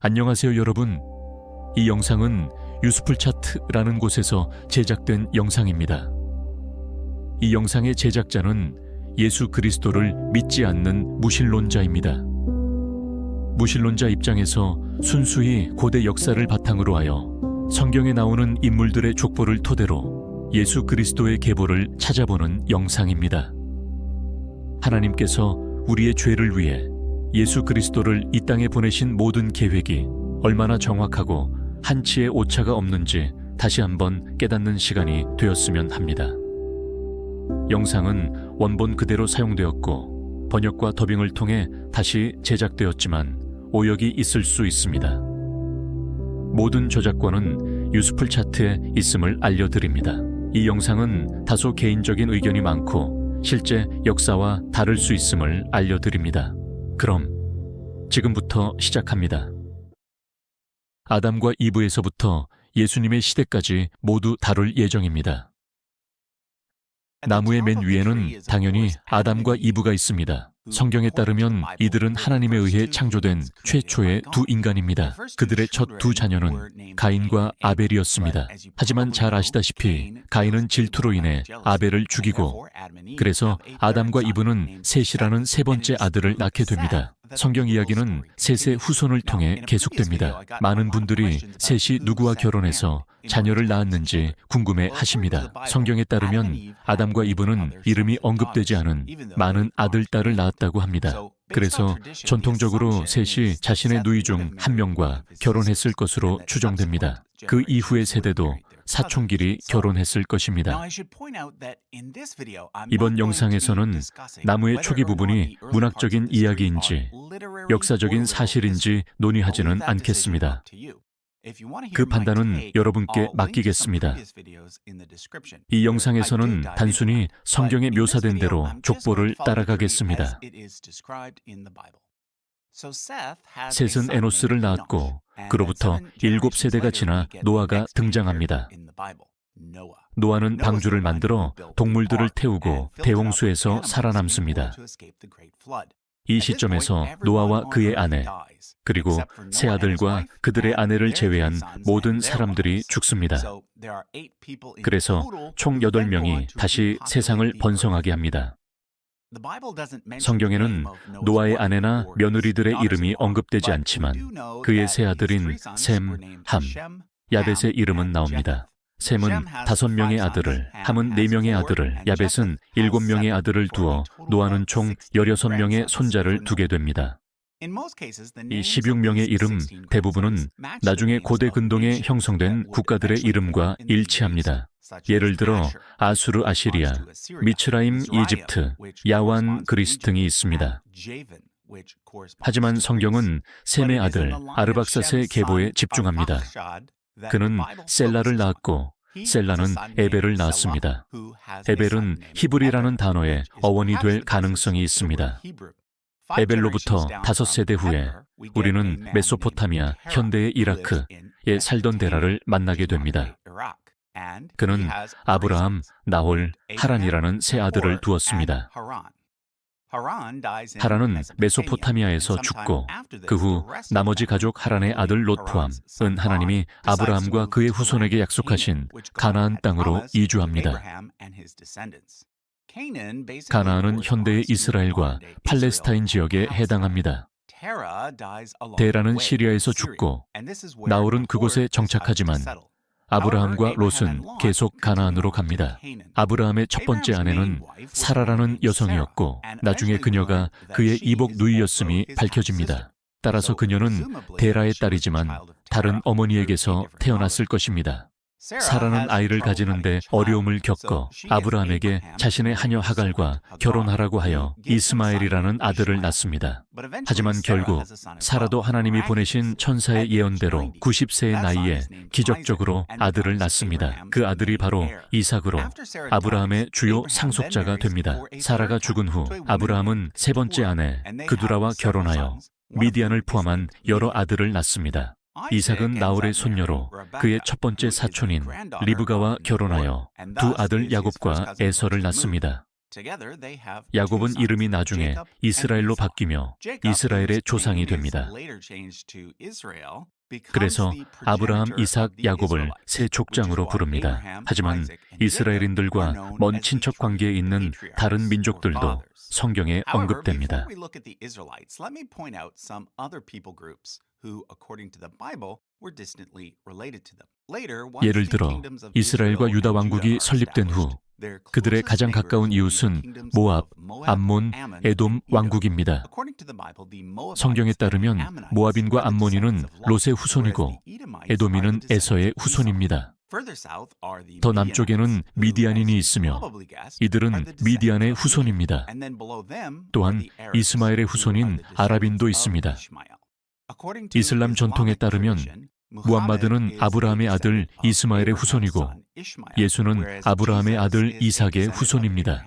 안녕하세요 여러분. 이 영상은 유스풀 차트라는 곳에서 제작된 영상입니다. 이 영상의 제작자는 예수 그리스도를 믿지 않는 무신론자입니다. 무신론자 입장에서 순수히 고대 역사를 바탕으로 하여 성경에 나오는 인물들의 족보를 토대로 예수 그리스도의 계보를 찾아보는 영상입니다. 하나님께서 우리의 죄를 위해 예수 그리스도를 이 땅에 보내신 모든 계획이 얼마나 정확하고 한치의 오차가 없는지 다시 한번 깨닫는 시간이 되었으면 합니다. 영상은 원본 그대로 사용되었고 번역과 더빙을 통해 다시 제작되었지만 오역이 있을 수 있습니다. 모든 저작권은 유스풀 차트에 있음을 알려드립니다. 이 영상은 다소 개인적인 의견이 많고 실제 역사와 다를 수 있음을 알려드립니다. 그럼 지금부터 시작합니다. 아담과 이브에서부터 예수님의 시대까지 모두 다룰 예정입니다. 나무의 맨 위에는 당연히 아담과 이브가 있습니다. 성경에 따르면 이들은 하나님에 의해 창조된 최초의 두 인간입니다. 그들의 첫 두 자녀는 가인과 아벨이었습니다. 하지만 잘 아시다시피 가인은 질투로 인해 아벨을 죽이고 그래서 아담과 이브는 셋이라는 세 번째 아들을 낳게 됩니다. 성경 이야기는 셋의 후손을 통해 계속됩니다. 많은 분들이 셋이 누구와 결혼해서 자녀를 낳았는지 궁금해 하십니다. 성경에 따르면 아담과 이브는 이름이 언급되지 않은 많은 아들, 딸을 낳았다고 합니다. 그래서 전통적으로 셋이 자신의 누이 중 한 명과 결혼했을 것으로 추정됩니다. 그 이후의 세대도 사촌끼리 결혼했을 것입니다. 이번 영상에서는 나무의 초기 부분이 문학적인 이야기인지 역사적인 사실인지 논의하지는 않겠습니다. 그 판단은 여러분께 맡기겠습니다. 이 영상에서는 단순히 성경에 묘사된 대로 족보를 따라가겠습니다. 셋은 에노스를 낳았고 그로부터 7세대가 지나 노아가 등장합니다. 노아는 방주를 만들어 동물들을 태우고 대홍수에서 살아남습니다. 이 시점에서 노아와 그의 아내, 그리고 세 아들과 그들의 아내를 제외한 모든 사람들이 죽습니다. 그래서 총 8명이 다시 세상을 번성하게 합니다. 성경에는 노아의 아내나 며느리들의 이름이 언급되지 않지만 그의 세 아들인 셈, 함, 야벳의 이름은 나옵니다. 셈은 5명의 아들을, 함은 4명의 아들을, 야벳은 7명의 아들을 두어 노아는 총 16명의 손자를 두게 됩니다. 이 16명의 이름 대부분은 나중에 고대 근동에 형성된 국가들의 이름과 일치합니다. 예를 들어 아수르, 아시리아, 미츠라임, 이집트, 야완, 그리스 등이 있습니다. 하지만 성경은 셈의 아들 아르박사스의 계보에 집중합니다. 그는 셀라를 낳았고 셀라는 에벨을 낳았습니다. 에벨은 히브리라는 단어의 어원이 될 가능성이 있습니다. 에벨로부터 5세대 후에 우리는 메소포타미아, 현대의 이라크에 살던 데라를 만나게 됩니다. 그는 아브라함, 나홀, 하란이라는 세 아들을 두었습니다. 하란은 메소포타미아에서 죽고 그 후 나머지 가족 하란의 아들 롯 포함은 하나님이 아브라함과 그의 후손에게 약속하신 가나안 땅으로 이주합니다. 가나안은 현대의 이스라엘과 팔레스타인 지역에 해당합니다. 데라는 시리아에서 죽고 나홀은 그곳에 정착하지만 아브라함과 롯은 계속 가나안으로 갑니다. 아브라함의 첫 번째 아내는 사라라는 여성이었고 나중에 그녀가 그의 이복 누이였음이 밝혀집니다. 따라서 그녀는 데라의 딸이지만 다른 어머니에게서 태어났을 것입니다. 사라는 아이를 가지는데 어려움을 겪어 아브라함에게 자신의 하녀 하갈과 결혼하라고 하여 이스마엘이라는 아들을 낳습니다. 하지만 결국 사라도 하나님이 보내신 천사의 예언대로 90세의 나이에 기적적으로 아들을 낳습니다. 그 아들이 바로 이삭으로 아브라함의 주요 상속자가 됩니다. 사라가 죽은 후 아브라함은 세 번째 아내 그두라와 결혼하여 미디안을 포함한 여러 아들을 낳습니다. 이삭은 나홀의 손녀로 그의 첫 번째 사촌인 리브가와 결혼하여 두 아들 야곱과 에서를 낳습니다. 야곱은 이름이 나중에 이스라엘로 바뀌며 이스라엘의 조상이 됩니다. 그래서 아브라함, 이삭, 야곱을 세 족장으로 부릅니다. 하지만 이스라엘인들과 먼 친척 관계에 있는 다른 민족들도 성경에 언급됩니다. 예를 들어 이스라엘과 유다 왕국이 설립된 후 그들의 가장 가까운 이웃은 모압, 암몬, 에돔 왕국입니다. 성경에 따르면 모압인과 암몬인은 롯의 후손이고 에돔인은 에서의 후손입니다. 더 남쪽에는 미디안인이 있으며 이들은 미디안의 후손입니다. 또한 이스마엘의 후손인 아랍인도 있습니다. 이슬람 전통에 따르면 무함마드는 아브라함의 아들 이스마엘의 후손이고 예수는 아브라함의 아들 이삭의 후손입니다.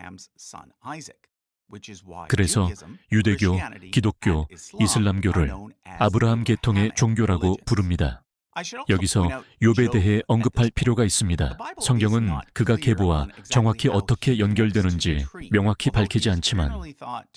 그래서 유대교, 기독교, 이슬람교를 아브라함 계통의 종교라고 부릅니다. 여기서 욥에 대해 언급할 필요가 있습니다. 성경은 그가 계보와 정확히 어떻게 연결되는지 명확히 밝히지 않지만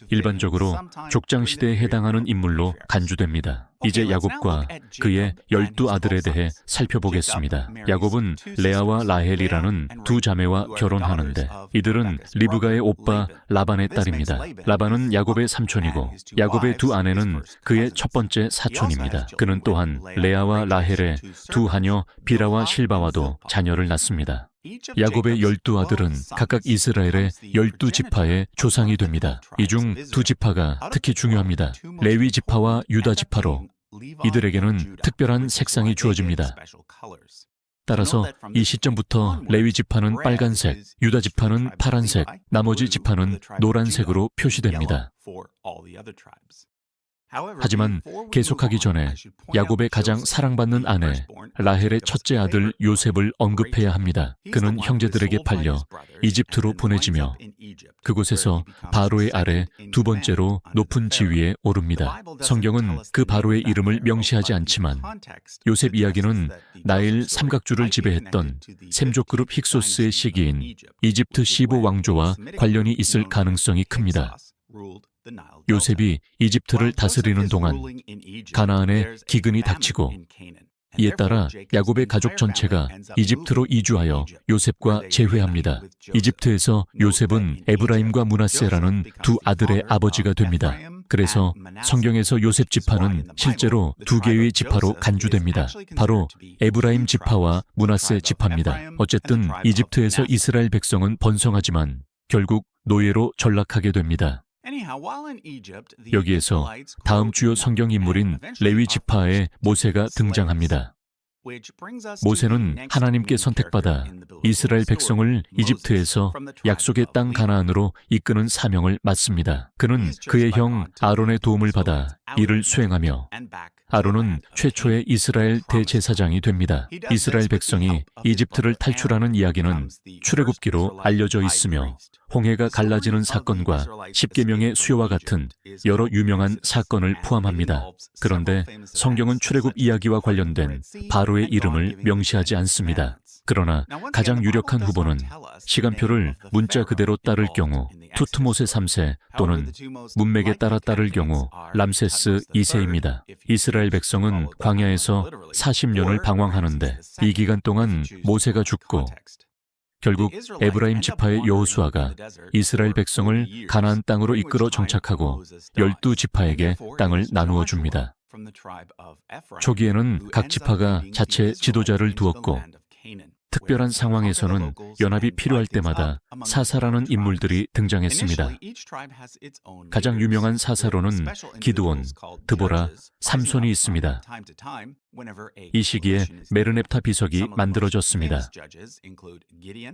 일반적으로 족장 시대에 해당하는 인물로 간주됩니다. 이제 야곱과 그의 12아들에 대해 살펴보겠습니다. 야곱은 레아와 라헬이라는 두 자매와 결혼하는데 이들은 리브가의 오빠 라반의 딸입니다. 라반은 야곱의 삼촌이고 야곱의 두 아내는 그의 첫 번째 사촌입니다. 그는 또한 레아와 라헬의 두 하녀 빌하와 실바와도 자녀를 낳습니다. 야곱의 12아들은 각각 이스라엘의 12지파의 조상이 됩니다. 이 중 두 지파가 특히 중요합니다. 레위 지파와 유다 지파로 이들에게는 특별한 색상이 주어집니다. 따라서 이 시점부터 레위 지파는 빨간색, 유다 지파는 파란색, 나머지 지파는 노란색으로 표시됩니다. 하지만 계속하기 전에 야곱의 가장 사랑받는 아내 라헬의 첫째 아들 요셉을 언급해야 합니다. 그는 형제들에게 팔려 이집트로 보내지며 그곳에서 바로의 아래 두 번째로 높은 지위에 오릅니다. 성경은 그 바로의 이름을 명시하지 않지만 요셉 이야기는 나일 삼각주를 지배했던 셈족그룹 힉소스의 시기인 이집트 15왕조와 관련이 있을 가능성이 큽니다. 요셉이 이집트를 다스리는 동안 가나안에 기근이 닥치고 이에 따라 야곱의 가족 전체가 이집트로 이주하여 요셉과 재회합니다. 이집트에서 요셉은 에브라임과 므낫세라는 두 아들의 아버지가 됩니다. 그래서 성경에서 요셉 지파는 실제로 두 개의 지파로 간주됩니다. 바로 에브라임 지파와 므낫세 지파입니다. 어쨌든 이집트에서 이스라엘 백성은 번성하지만 결국 노예로 전락하게 됩니다. 여기에서 다음 주요 성경 인물인 레위 지파의 모세가 등장합니다. 모세는 하나님께 선택받아 이스라엘 백성을 이집트에서 약속의 땅 가나안으로 이끄는 사명을 맡습니다. 그는 그의 형 아론의 도움을 받아 이를 수행하며 아론은 최초의 이스라엘 대제사장이 됩니다. 이스라엘 백성이 이집트를 탈출하는 이야기는 출애굽기로 알려져 있으며 홍해가 갈라지는 사건과 십계명의 수요와 같은 여러 유명한 사건을 포함합니다. 그런데 성경은 출애굽 이야기와 관련된 바로의 이름을 명시하지 않습니다. 그러나 가장 유력한 후보는 시간표를 문자 그대로 따를 경우 투트모세 3세 또는 문맥에 따라 따를 경우 람세스 2세입니다. 이스라엘 백성은 광야에서 40년을 방황하는데 이 기간 동안 모세가 죽고 결국 에브라임 지파의 여호수아가 이스라엘 백성을 가나안 땅으로 이끌어 정착하고 12지파에게 땅을 나누어 줍니다. 초기에는 각 지파가 자체 지도자를 두었고 특별한 상황에서는 연합이 필요할 때마다 사사라는 인물들이 등장했습니다. 가장 유명한 사사로는 기드온, 드보라, 삼손이 있습니다. 이 시기에 메르넵타 비석이 만들어졌습니다.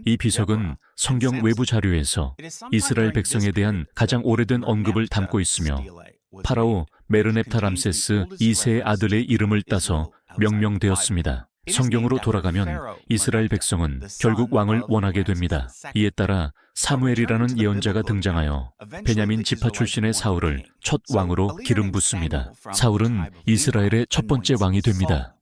이 비석은 성경 외부 자료에서 이스라엘 백성에 대한 가장 오래된 언급을 담고 있으며 파라오 메르넵타 람세스 2세의 아들의 이름을 따서 명명되었습니다. 성경으로 돌아가면 이스라엘 백성은 결국 왕을 원하게 됩니다. 이에 따라 사무엘이라는 예언자가 등장하여 베냐민 지파 출신의 사울을 첫 왕으로 기름 붓습니다. 사울은 이스라엘의 첫 번째 왕이 됩니다.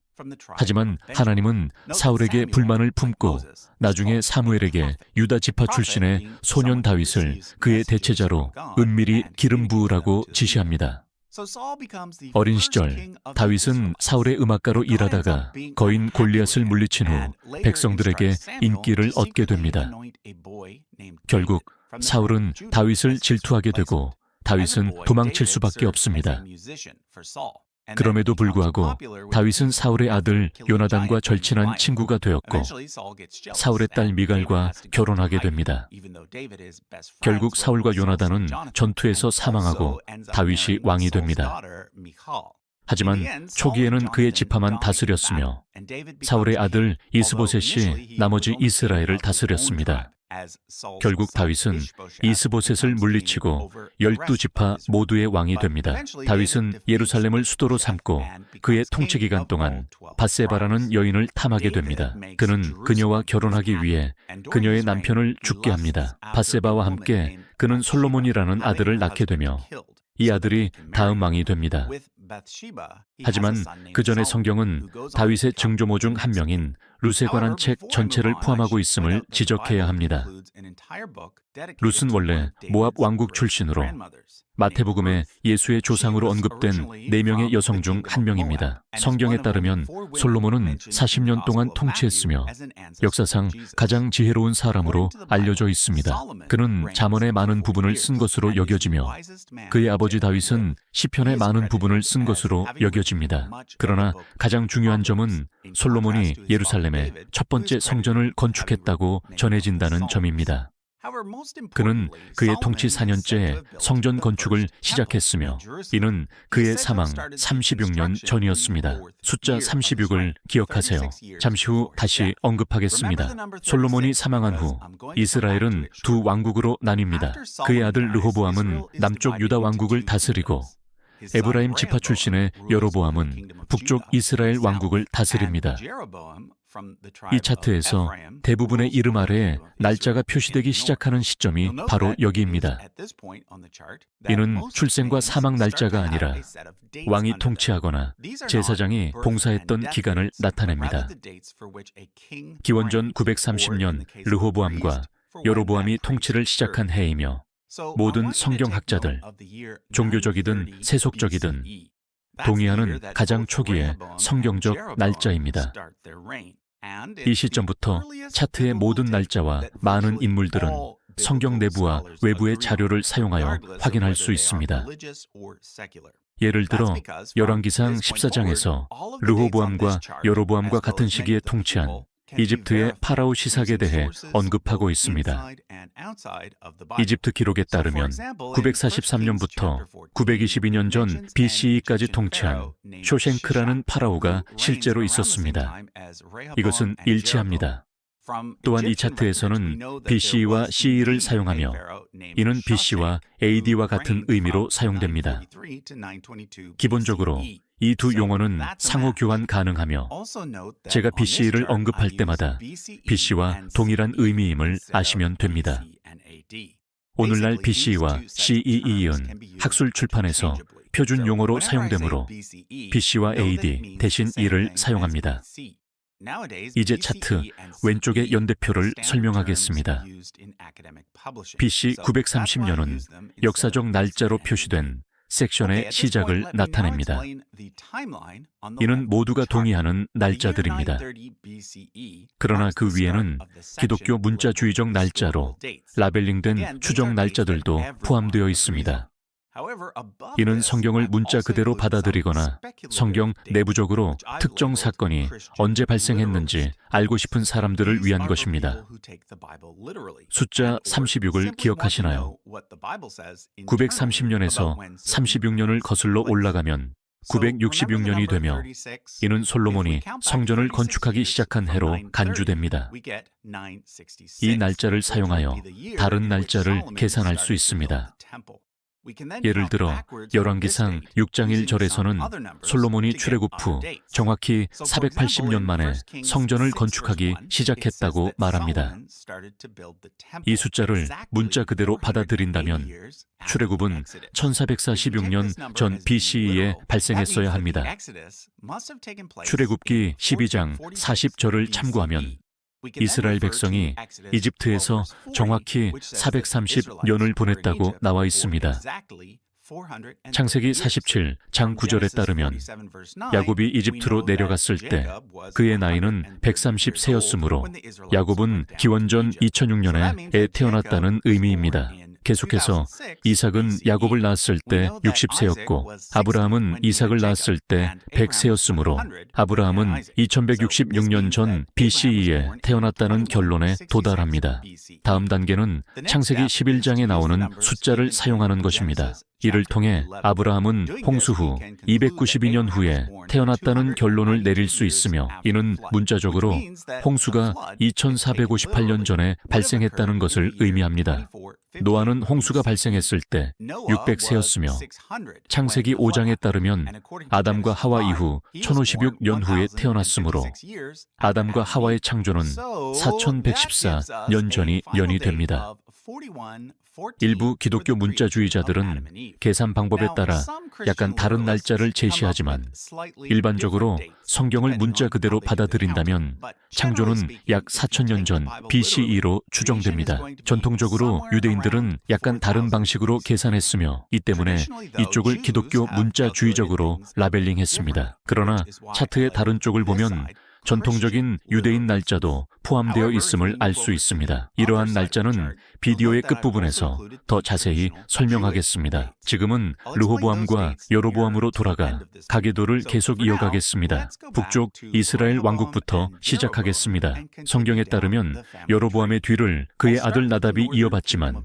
하지만 하나님은 사울에게 불만을 품고 나중에 사무엘에게 유다 지파 출신의 소년 다윗을 그의 대체자로 은밀히 기름 부으라고 지시합니다. 어린 시절 다윗은 사울의 음악가로 일하다가 거인 골리앗을 물리친 후 백성들에게 인기를 얻게 됩니다. 결국 사울은 다윗을 질투하게 되고 다윗은 도망칠 수밖에 없습니다. 그럼에도 불구하고 다윗은 사울의 아들 요나단과 절친한 친구가 되었고 사울의 딸 미갈과 결혼하게 됩니다. 결국 사울과 요나단은 전투에서 사망하고 다윗이 왕이 됩니다. 하지만 초기에는 그의 지파만 다스렸으며 사울의 아들 이스보셋이 나머지 이스라엘을 다스렸습니다. 결국 다윗은 이스보셋을 물리치고 12지파 모두의 왕이 됩니다. 다윗은 예루살렘을 수도로 삼고 그의 통치 기간 동안 밧세바라는 여인을 탐하게 됩니다. 그는 그녀와 결혼하기 위해 그녀의 남편을 죽게 합니다. 밧세바와 함께 그는 솔로몬이라는 아들을 낳게 되며 이 아들이 다음 왕이 됩니다. 하지만 그 전에 성경은 다윗의 증조모 중 한 명인 룻에 관한 책 전체를 포함하고 있음을 지적해야 합니다. 룻은 원래 모압 왕국 출신으로 마태복음에 예수의 조상으로 언급된 4명의 여성 중 한 명입니다. 성경에 따르면 솔로몬은 40년 동안 통치했으며 역사상 가장 지혜로운 사람으로 알려져 있습니다. 그는 잠언의 많은 부분을 쓴 것으로 여겨지며 그의 아버지 다윗은 시편의 많은 부분을 쓴 것으로 여겨집니다. 그러나 가장 중요한 점은 솔로몬이 예루살렘에 첫 번째 성전을 건축했다고 전해진다는 점입니다. 그는 그의 통치 4년째에 성전 건축을 시작했으며 이는 그의 사망 36년 전이었습니다. 숫자 36을 기억하세요. 잠시 후 다시 언급하겠습니다. 솔로몬이 사망한 후 이스라엘은 두 왕국으로 나뉩니다. 그의 아들 르호보암은 남쪽 유다 왕국을 다스리고 에브라임 지파 출신의 여로보암은 북쪽 이스라엘 왕국을 다스립니다. 이 차트에서 대부분의 이름 아래에 날짜가 표시되기 시작하는 시점이 바로 여기입니다. 이는 출생과 사망 날짜가 아니라 왕이 통치하거나 제사장이 봉사했던 기간을 나타냅니다. 기원전 930년 르호보암과 여로보암이 통치를 시작한 해이며 모든 성경학자들, 종교적이든 세속적이든 동의하는 가장 초기의 성경적 날짜입니다. 이 시점부터 차트의 모든 날짜와 많은 인물들은 성경 내부와 외부의 자료를 사용하여 확인할 수 있습니다. 예를 들어 열왕기상 14장에서 르호보암과 여로보암과 같은 시기에 통치한 이집트의 파라오 시삭에 대해 언급하고 있습니다. 이집트 기록에 따르면 943년부터 922년 전 BCE까지 통치한 쇼생크라는 파라오가 실제로 있었습니다. 이것은 일치합니다. 또한 이 차트에서는 BCE와 CE를 사용하며 이는 BC와 AD와 같은 의미로 사용됩니다. 기본적으로 이 두 용어는 상호 교환 가능하며 제가 BCE를 언급할 때마다 BC와 동일한 의미임을 아시면 됩니다. 오늘날 BCE와 CEE은 학술 출판에서 표준 용어로 사용되므로 BC와 AD 대신 이를 사용합니다. 이제 차트 왼쪽의 연대표를 설명하겠습니다. BC 930년은 역사적 날짜로 표시된 섹션의 시작을 나타냅니다. 이는 모두가 동의하는 날짜들입니다. 그러나 그 위에는 기독교 문자주의적 날짜로 라벨링된 추정 날짜들도 포함되어 있습니다. 이는 성경을 문자 그대로 받아들이거나 성경 내부적으로 특정 사건이 언제 발생했는지 알고 싶은 사람들을 위한 것입니다. 숫자 36을 기억하시나요? 930년에서 36년을 거슬러 올라가면 966년이 되며 이는 솔로몬이 성전을 건축하기 시작한 해로 간주됩니다. 이 날짜를 사용하여 다른 날짜를 계산할 수 있습니다. 예를 들어 열왕기상 6장 1절에서는 솔로몬이 출애굽 후 정확히 480년 만에 성전을 건축하기 시작했다고 말합니다. 이 숫자를 문자 그대로 받아들인다면 출애굽은 1446년 전 BCE에 발생했어야 합니다. 출애굽기 12장 40절을 참고하면 이스라엘 백성이 이집트에서 정확히 430년을 보냈다고 나와 있습니다. 창세기 47장 9절에 따르면 야곱이 이집트로 내려갔을 때 그의 나이는 130세였으므로 야곱은 기원전 2006년에 애 태어났다는 의미입니다. 계속해서 이삭은 야곱을 낳았을 때 60세였고 아브라함은 이삭을 낳았을 때 100세였으므로 아브라함은 2166년 전 BCE에 태어났다는 결론에 도달합니다. 다음 단계는 창세기 11장에 나오는 숫자를 사용하는 것입니다. 이를 통해 아브라함은 홍수 후 292년 후에 태어났다는 결론을 내릴 수 있으며 이는 문자적으로 홍수가 2458년 전에 발생했다는 것을 의미합니다. 노아는 홍수가 발생했을 때 600세였으며 창세기 5장에 따르면 아담과 하와 이후 1056년 후에 태어났으므로 아담과 하와의 창조는 4114년 전이 연이 됩니다. 일부 기독교 문자주의자들은 계산 방법에 따라 약간 다른 날짜를 제시하지만 일반적으로 성경을 문자 그대로 받아들인다면 창조는 약 4000년 전 BCE로 추정됩니다. 전통적으로 유대인들은 약간 다른 방식으로 계산했으며 이 때문에 이쪽을 기독교 문자주의적으로 라벨링했습니다. 그러나 차트의 다른 쪽을 보면 전통적인 유대인 날짜도 포함되어 있음을 알 수 있습니다. 이러한 날짜는 비디오의 끝부분에서 더 자세히 설명하겠습니다. 지금은 르호보암과 여로보암으로 돌아가 가계도를 계속 이어가겠습니다. 북쪽 이스라엘 왕국부터 시작하겠습니다. 성경에 따르면 여로보암의 뒤를 그의 아들 나답이 이어받지만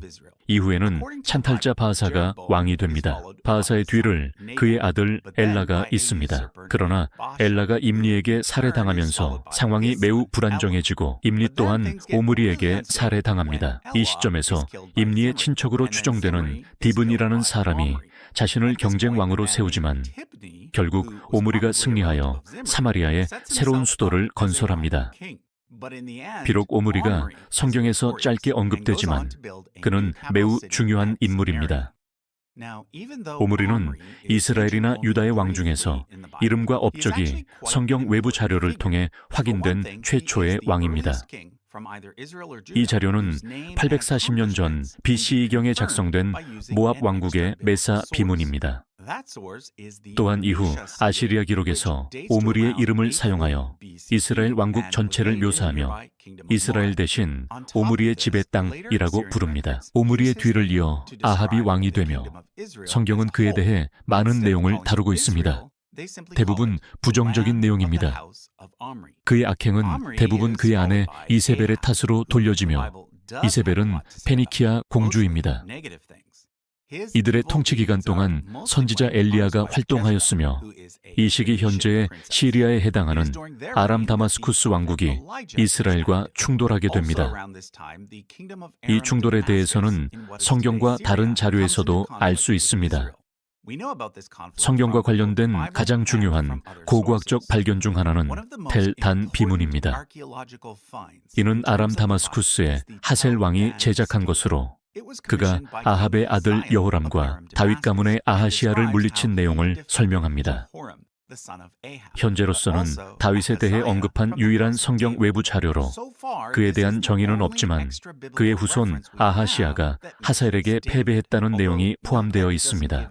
이후에는 찬탈자 바하사가 왕이 됩니다. 바하사의 뒤를 그의 아들 엘라가 잇습니다. 그러나 엘라가 임리에게 살해당하면서 상황이 매우 불안정해지고 임리 또한 오므리에게 살해당합니다. 이 시점에서 임리의 친척으로 추정되는 디븐이라는 사람이 자신을 경쟁 왕으로 세우지만 결국 오므리가 승리하여 사마리아에 새로운 수도를 건설합니다. 비록 오므리가 성경에서 짧게 언급되지만 그는 매우 중요한 인물입니다. 오므리는 이스라엘이나 유다의 왕 중에서 이름과 업적이 성경 외부 자료를 통해 확인된 최초의 왕입니다. 이 자료는 840년 전 BCE경에 작성된 모압 왕국의 메사 비문입니다. 또한 이후 아시리아 기록에서 오므리의 이름을 사용하여 이스라엘 왕국 전체를 묘사하며 이스라엘 대신 오므리의 지배 땅이라고 부릅니다. 오므리의 뒤를 이어 아합이 왕이 되며 성경은 그에 대해 많은 내용을 다루고 있습니다. 대부분 부정적인 내용입니다. 그의 악행은 대부분 그의 아내 이세벨의 탓으로 돌려지며 이세벨은 페니키아 공주입니다. 이들의 통치 기간 동안 선지자 엘리야가 활동하였으며 이 시기 현재의 시리아에 해당하는 아람 다마스쿠스 왕국이 이스라엘과 충돌하게 됩니다. 이 충돌에 대해서는 성경과 다른 자료에서도 알 수 있습니다. 성경과 관련된 가장 중요한 고고학적 발견 중 하나는 텔 단 비문입니다. 이는 아람 다마스쿠스의 하셀 왕이 제작한 것으로 그가 아합의 아들 여호람과 다윗 가문의 아하시아를 물리친 내용을 설명합니다. 현재로서는 다윗에 대해 언급한 유일한 성경 외부 자료로 그에 대한 정의는 없지만 그의 후손 아하시아가 하셀에게 패배했다는 내용이 포함되어 있습니다.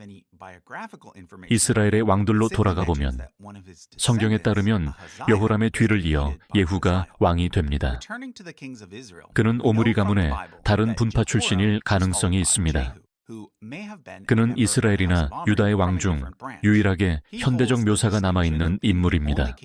이스라엘의 왕들로 돌아가 보면 성경에 따르면 여호람의 뒤를 이어 예후가 왕이 됩니다. 그는 오므리 가문의 다른 분파 출신일 가능성이 있습니다. 그는 이스라엘이나 유다의 왕 중 유일하게 현대적 묘사가 남아있는 인물입니다.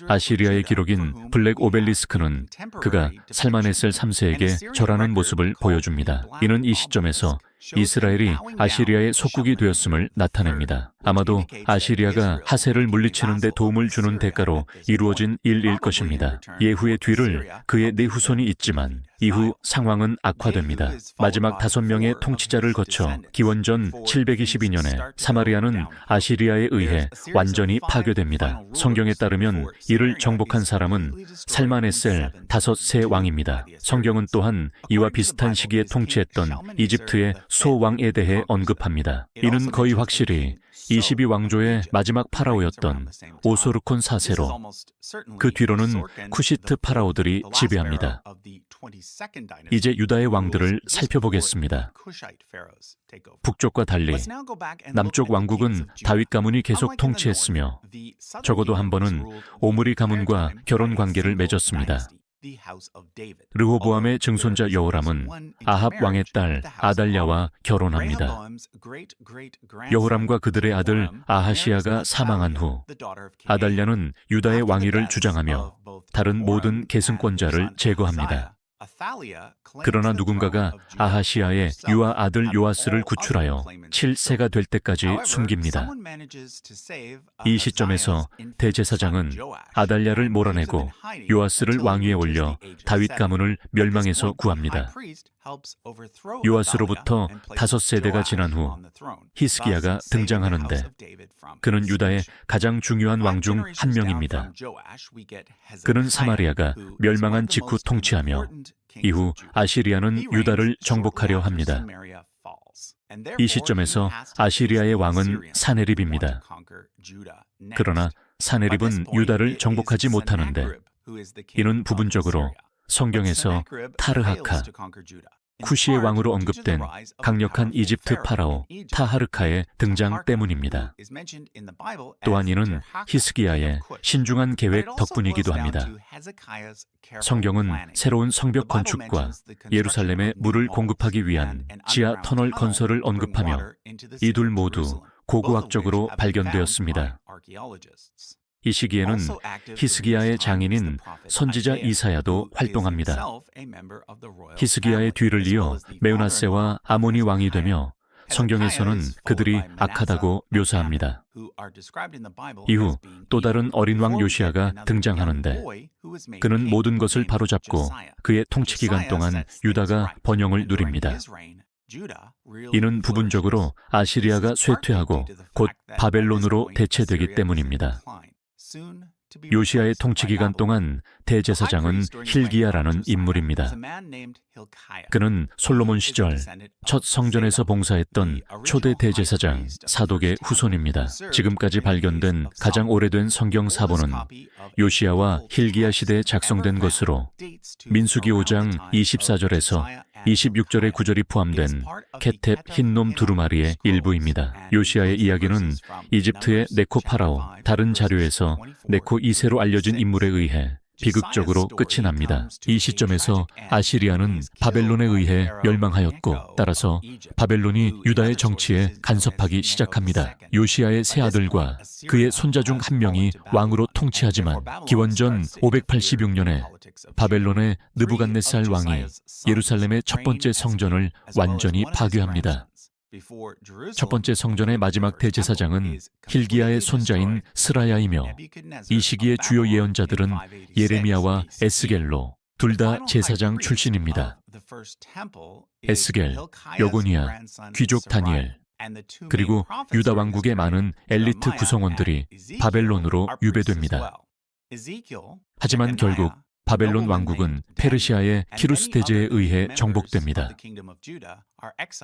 아시리아의 기록인 블랙 오벨리스크는 그가 살마네셀 3세에게 절하는 모습을 보여줍니다. 이는 이 시점에서 이스라엘이 아시리아의 속국이 되었음을 나타냅니다. 아마도 아시리아가 하셀을 물리치는 데 도움을 주는 대가로 이루어진 일일 것입니다. 예후의 뒤를 그의 네 후손이 잇지만 이후 상황은 악화됩니다. 마지막 5명의 통치자를 거쳐 기원전 722년에 사마리아는 아시리아에 의해 완전히 파괴됩니다. 성경에 따르면 이를 정복한 사람은 살마네셀 5세 왕입니다. 성경은 또한 이와 비슷한 시기에 통치했던 이집트의 소왕에 대해 언급합니다. 이는 거의 확실히 22왕조의 마지막 파라오였던 오소르콘 4세로 그 뒤로는 쿠시트 파라오들이 지배합니다. 이제 유다의 왕들을 살펴보겠습니다. 북쪽과 달리 남쪽 왕국은 다윗 가문이 계속 통치했으며 적어도 한 번은 오므리 가문과 결혼 관계를 맺었습니다. 르호보암의 증손자 여호람은 아합 왕의 딸 아달랴와 결혼합니다. 여호람과 그들의 아들 아하시야가 사망한 후 아달랴는 유다의 왕위를 주장하며 다른 모든 계승권자를 제거합니다. 그러나 누군가가 아하시야의 유아 아들 요아스를 구출하여 7세가 될 때까지 숨깁니다. 이 시점에서 대제사장은 아달랴를 몰아내고 요아스를 왕위에 올려 다윗 가문을 멸망에서 구합니다. 요아스로부터 5세대가 지난 후 히스기야가 등장하는데 그는 유다의 가장 중요한 왕 중 한 명입니다. 그는 사마리아가 멸망한 직후 통치하며 이후 아시리아는 유다를 정복하려 합니다. 이 시점에서 아시리아의 왕은 사네립입니다. 그러나 사네립은 유다를 정복하지 못하는데 이는 부분적으로 성경에서 타르하카, 쿠시의 왕으로 언급된 강력한 이집트 파라오 타하르카의 등장 때문입니다. 또한 이는 히스기야의 신중한 계획 덕분이기도 합니다. 성경은 새로운 성벽 건축과 예루살렘에 물을 공급하기 위한 지하 터널 건설을 언급하며 이 둘 모두 고고학적으로 발견되었습니다. 이 시기에는 히스기야의 장인인 선지자 이사야도 활동합니다. 히스기야의 뒤를 이어 메우나세와 아모니 왕이 되며 성경에서는 그들이 악하다고 묘사합니다. 이후 또 다른 어린 왕 요시야가 등장하는데 그는 모든 것을 바로잡고 그의 통치 기간 동안 유다가 번영을 누립니다. 이는 부분적으로 아시리아가 쇠퇴하고 곧 바벨론으로 대체되기 때문입니다. 요시야의 통치 기간 동안 대제사장은 힐기야라는 인물입니다. 그는 솔로몬 시절 첫 성전에서 봉사했던 초대 대제사장 사독의 후손입니다. 지금까지 발견된 가장 오래된 성경 사본은 요시야와 힐기야 시대에 작성된 것으로 민수기 5장 24절에서 26절의 구절이 포함된 케텝 흰놈 두루마리의 일부입니다. 요시야의 이야기는 이집트의 네코 파라오, 다른 자료에서 네코 2세로 알려진 인물에 의해 비극적으로 끝이 납니다. 이 시점에서 아시리아는 바벨론에 의해 멸망하였고 따라서 바벨론이 유다의 정치에 간섭하기 시작합니다. 요시야의 세 아들과 그의 손자 중 한 명이 왕으로 통치하지만 기원전 586년에 바벨론의 느부갓네살 왕이 예루살렘의 첫 번째 성전을 완전히 파괴합니다. 첫 번째 성전의 마지막 대제사장은 힐기야의 손자인 스라야이며 이 시기의 주요 예언자들은 예레미야와 에스겔로 둘 다 제사장 출신입니다. 에스겔, 여고니야, 귀족 다니엘, 그리고 유다 왕국의 많은 엘리트 구성원들이 바벨론으로 유배됩니다. 하지만 결국 바벨론 왕국은 페르시아의 키루스 대제에 의해 정복됩니다.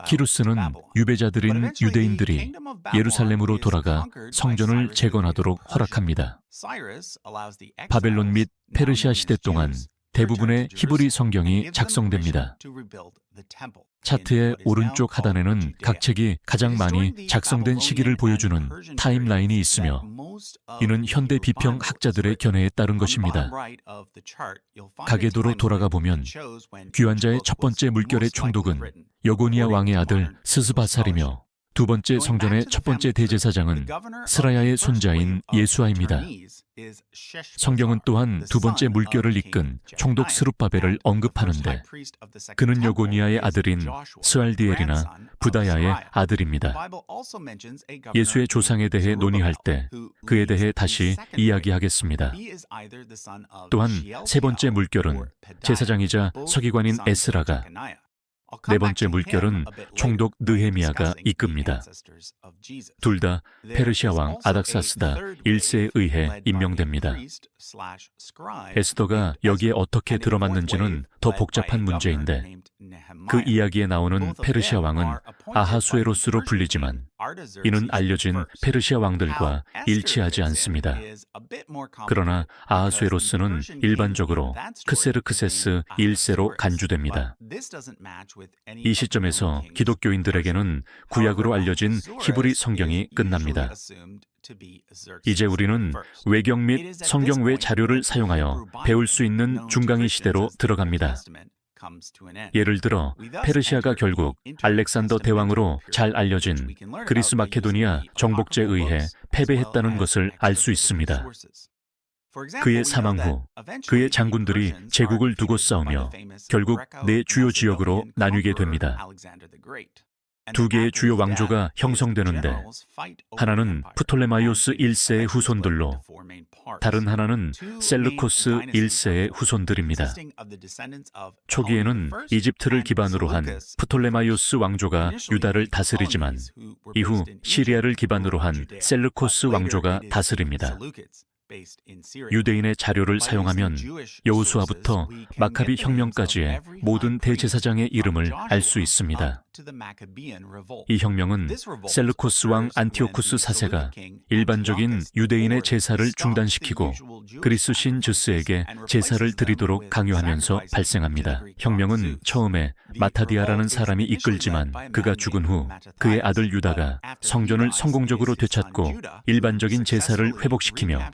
키루스는 유배자들인 유대인들이 예루살렘으로 돌아가 성전을 재건하도록 허락합니다. 바벨론 및 페르시아 시대 동안 대부분의 히브리 성경이 작성됩니다. 차트의 오른쪽 하단에는 각 책이 가장 많이 작성된 시기를 보여주는 타임라인이 있으며 이는 현대 비평 학자들의 견해에 따른 것입니다. 가계도로 돌아가 보면 귀환자의 첫 번째 물결의 총독은 여고니야 왕의 아들 스스바살이며 두 번째 성전의 첫 번째 대제사장은 스라야의 손자인 예수아입니다. 성경은 또한 두 번째 물결을 이끈 총독 스룹바벨을 언급하는데 그는 여고니아의 아들인 스알디엘이나 부다야의 아들입니다. 예수의 조상에 대해 논의할 때 그에 대해 다시 이야기하겠습니다. 또한 세 번째 물결은 제사장이자 서기관인 에스라가, 네 번째 물결은 총독 느헤미야가 이끕니다. 둘 다 페르시아 왕 아닥사스다 1세에 의해 임명됩니다. 에스더가 여기에 어떻게 들어맞는지는 더 복잡한 문제인데 그 이야기에 나오는 페르시아 왕은 아하수에로스로 불리지만 이는 알려진 페르시아 왕들과 일치하지 않습니다. 그러나 아하수에로스는 일반적으로 크세르크세스 1세로 간주됩니다. 이 시점에서 기독교인들에게는 구약으로 알려진 히브리 성경이 끝납니다. 이제 우리는 외경 및 성경 외 자료를 사용하여 배울 수 있는 중강의 시대로 들어갑니다. 예를 들어 페르시아가 결국 알렉산더 대왕으로 잘 알려진 그리스 마케도니아 정복제에 의해 패배했다는 것을 알 수 있습니다. 그의 사망 후 그의 장군들이 제국을 두고 싸우며 결국 네 주요 지역으로 나뉘게 됩니다. 두 개의 주요 왕조가 형성되는데 하나는 프톨레마이오스 1세의 후손들로 다른 하나는 셀루코스 1세의 후손들입니다. 초기에는 이집트를 기반으로 한 프톨레마이오스 왕조가 유다를 다스리지만 이후 시리아를 기반으로 한 셀루코스 왕조가 다스립니다. 유대인의 자료를 사용하면 여호수아부터 마카비 혁명까지의 모든 대제사장의 이름을 알 수 있습니다. 이 혁명은 셀루코스 왕 안티오쿠스 4세가 일반적인 유대인의 제사를 중단시키고 그리스 신 즈스에게 제사를 드리도록 강요하면서 발생합니다. 혁명은 처음에 마타디아라는 사람이 이끌지만 그가 죽은 후 그의 아들 유다가 성전을 성공적으로 되찾고 일반적인 제사를 회복시키며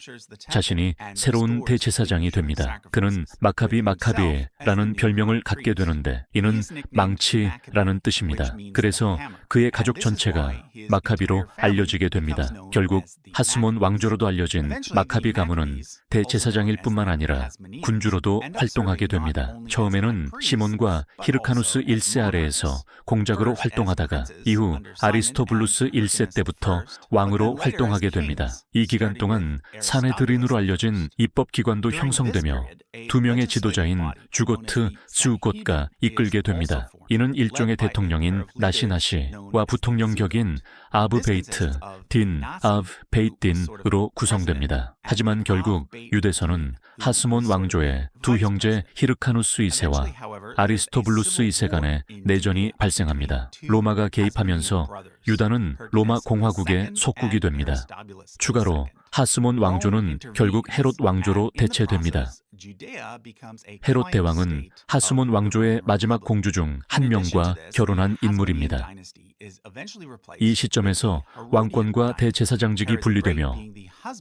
자신이 새로운 대제사장이 됩니다. 그는 마카비에라는 별명을 갖게 되는데 이는 망치라는 뜻입니다. 그래서 그의 가족 전체가 마카비로 알려지게 됩니다. 결국 하스몬 왕조로도 알려진 마카비 가문은 대제사장일 뿐만 아니라 군주로도 활동하게 됩니다. 처음에는 시몬과 히르카누스 1세 아래에서 공작으로 활동하다가 이후 아리스토블루스 1세 때부터 왕으로 활동하게 됩니다. 이 기간 동안 사네드린으로 알려진 입법기관도 형성되며 두 명의 지도자인 주고트, 스우곳가 이끌게 됩니다. 이는 일종의 대통령인 나시나시와 부통령 격인 아브 베이트, 딘, 아브 베이틴으로 구성됩니다. 하지만 결국 유대서는 하스몬 왕조의 두 형제 히르카누스 2세와 아리스토블루스 2세 간의 내전이 발생합니다. 로마가 개입하면서 유다는 로마 공화국의 속국이 됩니다. 추가로 하스몬 왕조는 결국 헤롯 왕조로 대체됩니다. 헤롯 대왕은 하스몬 왕조의 마지막 공주 중 한 명과 결혼한 인물입니다. 이 시점에서 왕권과 대제사장직이 분리되며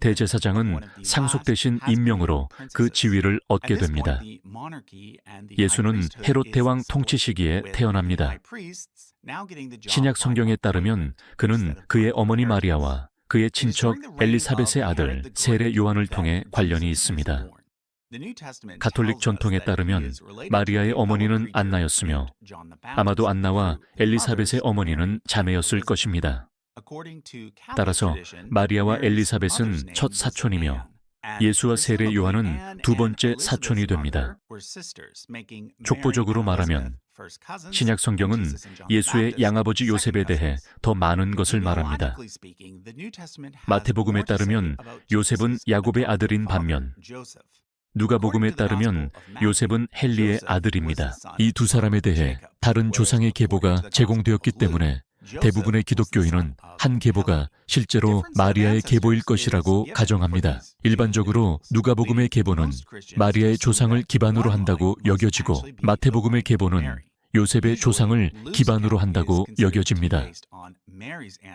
대제사장은 상속 대신 임명으로 그 지위를 얻게 됩니다. 예수는 헤롯 대왕 통치 시기에 태어납니다. 신약 성경에 따르면 그는 그의 어머니 마리아와 그의 친척 엘리사벳의 아들 세례 요한을 통해 관련이 있습니다. 가톨릭 전통에 따르면 마리아의 어머니는 안나였으며 아마도 안나와 엘리사벳의 어머니는 자매였을 것입니다. 따라서 마리아와 엘리사벳은 첫 사촌이며 예수와 세례 요한은 두 번째 사촌이 됩니다. 족보적으로 말하면 신약 성경은 예수의 양아버지 요셉에 대해 더 많은 것을 말합니다. 마태복음에 따르면 요셉은 야곱의 아들인 반면 누가복음에 따르면 요셉은 헬리의 아들입니다. 이 두 사람에 대해 다른 조상의 계보가 제공되었기 때문에 대부분의 기독교인은 한 계보가 실제로 마리아의 계보일 것이라고 가정합니다. 일반적으로 누가복음의 계보는 마리아의 조상을 기반으로 한다고 여겨지고 마태복음의 계보는 요셉의 조상을 기반으로 한다고 여겨집니다.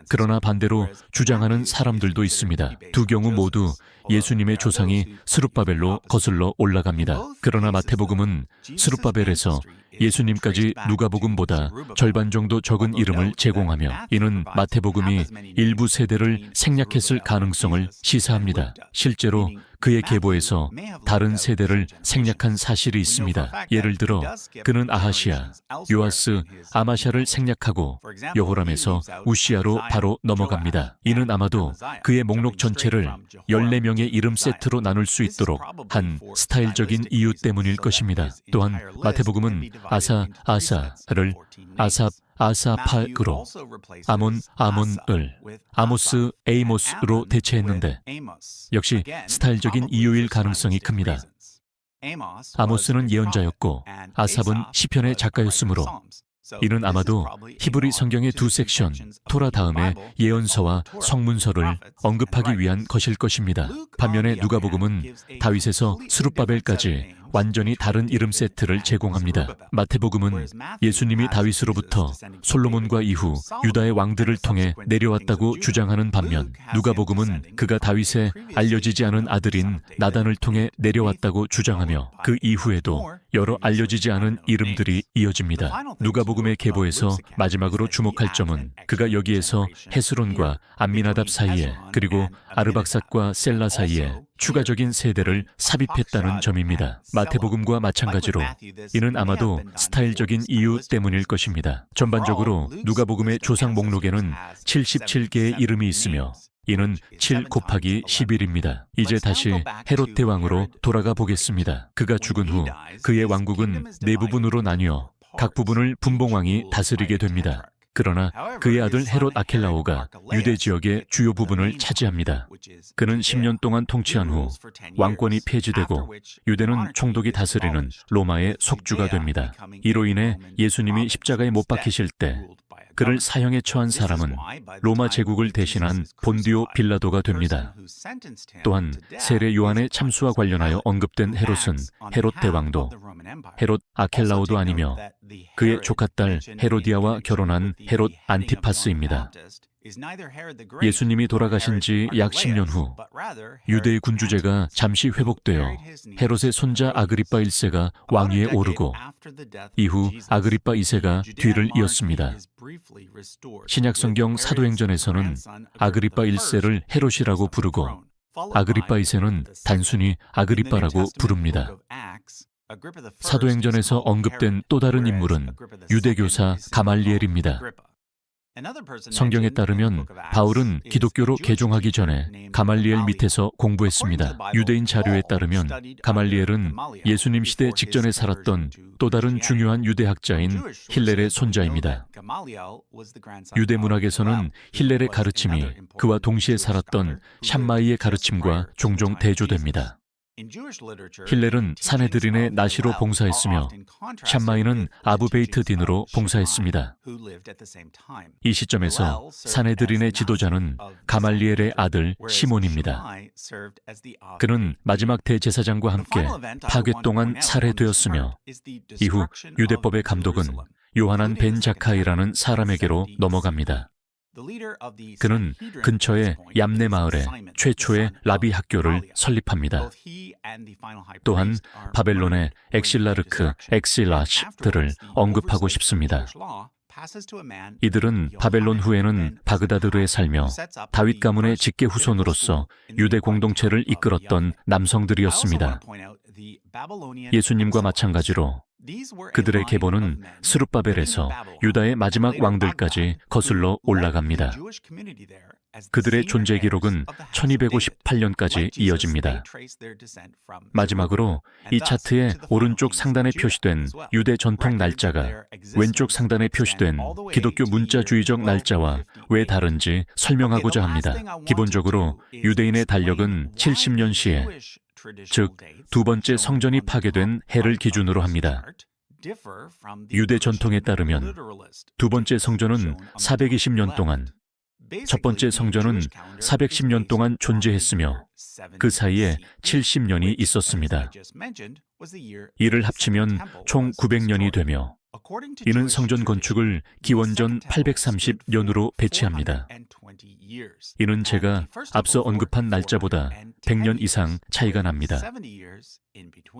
그러나 반대로 주장하는 사람들도 있습니다. 두 경우 모두 예수님의 조상이 스룹바벨로 거슬러 올라갑니다. 그러나 마태복음은 스룹바벨에서 예수님까지 누가복음보다 절반 정도 적은 이름을 제공하며 이는 마태복음이 일부 세대를 생략했을 가능성을 시사합니다. 실제로 그의 계보에서 다른 세대를 생략한 사실이 있습니다. 예를 들어 그는 아하시아, 요아스, 아마샤를 생략하고 여호람에서 우시아로 바로 넘어갑니다. 이는 아마도 그의 목록 전체를 14명의 이름 세트로 나눌 수 있도록 한 스타일적인 이유 때문일 것입니다. 또한 마태복음은 아사를 아사팍으로, 아몬을 아모스, 에이모스로 대체했는데 역시 스타일적인 이유일 가능성이 큽니다. 아모스는 예언자였고 아삽은 시편의 작가였으므로 이는 아마도 히브리 성경의 두 섹션, 토라 다음에 예언서와 성문서를 언급하기 위한 것일 것입니다. 반면에 누가복음은 다윗에서 스룹바벨까지 완전히 다른 이름 세트를 제공합니다. 마태복음은 예수님이 다윗으로부터 솔로몬과 이후 유다의 왕들을 통해 내려왔다고 주장하는 반면 누가복음은 그가 다윗의 알려지지 않은 아들인 나단을 통해 내려왔다고 주장하며 그 이후에도 여러 알려지지 않은 이름들이 이어집니다. 누가복음의 계보에서 마지막으로 주목할 점은 그가 여기에서 헤스론과 암미나답 사이에 그리고 아르박삿과 셀라 사이에 추가적인 세대를 삽입했다는 점입니다. 마태복음과 마찬가지로 이는 아마도 스타일적인 이유 때문일 것입니다. 전반적으로 누가복음의 조상 목록에는 77개의 이름이 있으며 이는 7 곱하기 11입니다. 이제 다시 헤롯 대왕으로 돌아가 보겠습니다. 그가 죽은 후 그의 왕국은 네 부분으로 나뉘어 각 부분을 분봉왕이 다스리게 됩니다. 그러나 그의 아들 헤롯 아켈라오가 유대 지역의 주요 부분을 차지합니다. 그는 10년 동안 통치한 후 왕권이 폐지되고 유대는 총독이 다스리는 로마의 속주가 됩니다. 이로 인해 예수님이 십자가에 못 박히실 때 그를 사형에 처한 사람은 로마 제국을 대신한 본디오 빌라도가 됩니다. 또한 세례 요한의 참수와 관련하여 언급된 헤롯은 헤롯 대왕도 헤롯 아켈라오도 아니며 그의 조카딸 헤로디아와 결혼한 헤롯 안티파스입니다. 예수님이 돌아가신 지 약 10년 후 유대의 군주제가 잠시 회복되어 헤롯의 손자 아그리빠 1세가 왕위에 오르고 이후 아그리빠 2세가 뒤를 이었습니다. 신약성경 사도행전에서는 아그리빠 1세를 헤롯이라고 부르고 아그리빠 2세는 단순히 아그리빠라고 부릅니다. 사도행전에서 언급된 또 다른 인물은 유대교사 가말리엘입니다. 성경에 따르면 바울은 기독교로 개종하기 전에 가말리엘 밑에서 공부했습니다. 유대인 자료에 따르면 가말리엘은 예수님 시대 직전에 살았던 또 다른 중요한 유대학자인 힐렐의 손자입니다. 유대 문학에서는 힐렐의 가르침이 그와 동시에 살았던 샴마이의 가르침과 종종 대조됩니다. 힐렐은 사네드린의 나시로 봉사했으며 샴마이는 아부베이트 딘으로 봉사했습니다. 이 시점에서 사네드린의 지도자는 가말리엘의 아들 시몬입니다. 그는 마지막 대제사장과 함께 파괴 동안 살해되었으며 이후 유대법의 감독은 요하난 벤 자카이라는 사람에게로 넘어갑니다. 그는 근처의 얌네 마을에 최초의 라비 학교를 설립합니다. 또한 바벨론의 엑실라르크, 엑실라시들을 언급하고 싶습니다. 이들은 바벨론 후에는 바그다드르에 살며 다윗 가문의 직계 후손으로서 유대 공동체를 이끌었던 남성들이었습니다. 예수님과 마찬가지로 그들의 계보는 스룹바벨에서 유다의 마지막 왕들까지 거슬러 올라갑니다. 그들의 존재 기록은 1258년까지 이어집니다. 마지막으로 이 차트의 오른쪽 상단에 표시된 유대 전통 날짜가 왼쪽 상단에 표시된 기독교 문자주의적 날짜와 왜 다른지 설명하고자 합니다. 기본적으로 유대인의 달력은 70년 시에, 즉 두 번째 성전이 파괴된 해를 기준으로 합니다. 유대 전통에 따르면 두 번째 성전은 420년 동안, 첫 번째 성전은 410년 동안 존재했으며 그 사이에 70년이 있었습니다. 이를 합치면 총 900년이 되며 이는 성전 건축을 기원전 830년으로 배치합니다. 이는 제가 앞서 언급한 날짜보다 100년 이상 차이가 납니다.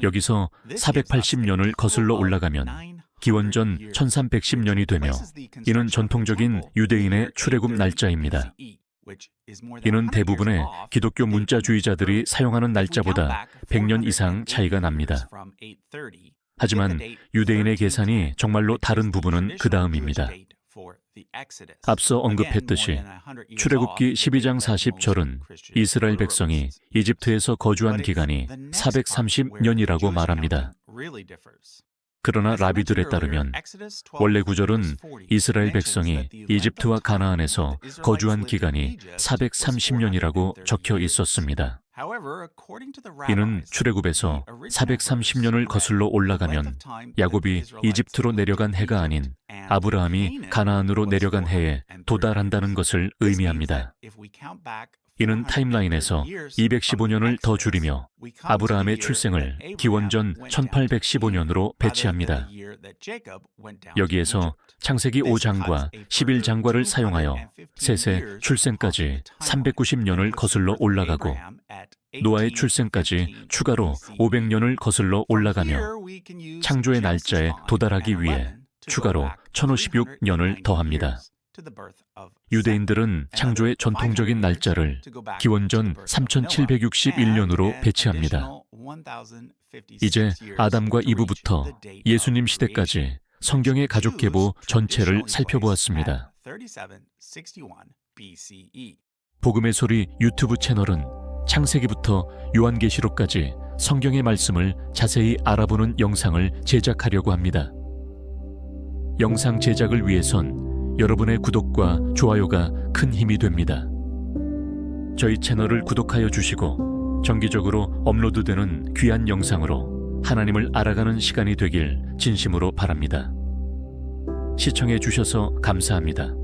여기서 480년을 거슬러 올라가면 기원전 1310년이 되며 이는 전통적인 유대인의 출애굽 날짜입니다. 이는 대부분의 기독교 문자주의자들이 사용하는 날짜보다 100년 이상 차이가 납니다. 하지만 유대인의 계산이 정말로 다른 부분은 그 다음입니다. 앞서 언급했듯이 출애굽기 12장 40절은 이스라엘 백성이 이집트에서 거주한 기간이 430년이라고 말합니다. 그러나 라비들에 따르면 원래 구절은 이스라엘 백성이 이집트와 가나안에서 거주한 기간이 430년이라고 적혀 있었습니다. 이는 출애굽에서 430년을 거슬러 올라가면 야곱이 이집트로 내려간 해가 아닌 아브라함이 가나안으로 내려간 해에 도달한다는 것을 의미합니다. 이는 타임라인에서 215년을 더 줄이며 아브라함의 출생을 기원전 1815년으로 배치합니다. 여기에서 창세기 5장과 11장과를 사용하여 셋의 출생까지 390년을 거슬러 올라가고 노아의 출생까지 추가로 500년을 거슬러 올라가며 창조의 날짜에 도달하기 위해 추가로 1056년을 더합니다. 유대인들은 창조의 전통적인 날짜를 기원전 3761년으로 배치합니다. 이제 아담과 이브부터 예수님 시대까지 성경의 가족 계보 전체를 살펴보았습니다. 복음의 소리 유튜브 채널은 창세기부터 요한계시록까지 성경의 말씀을 자세히 알아보는 영상을 제작하려고 합니다. 영상 제작을 위해선 여러분의 구독과 좋아요가 큰 힘이 됩니다. 저희 채널을 구독하여 주시고 정기적으로 업로드되는 귀한 영상으로 하나님을 알아가는 시간이 되길 진심으로 바랍니다. 시청해 주셔서 감사합니다.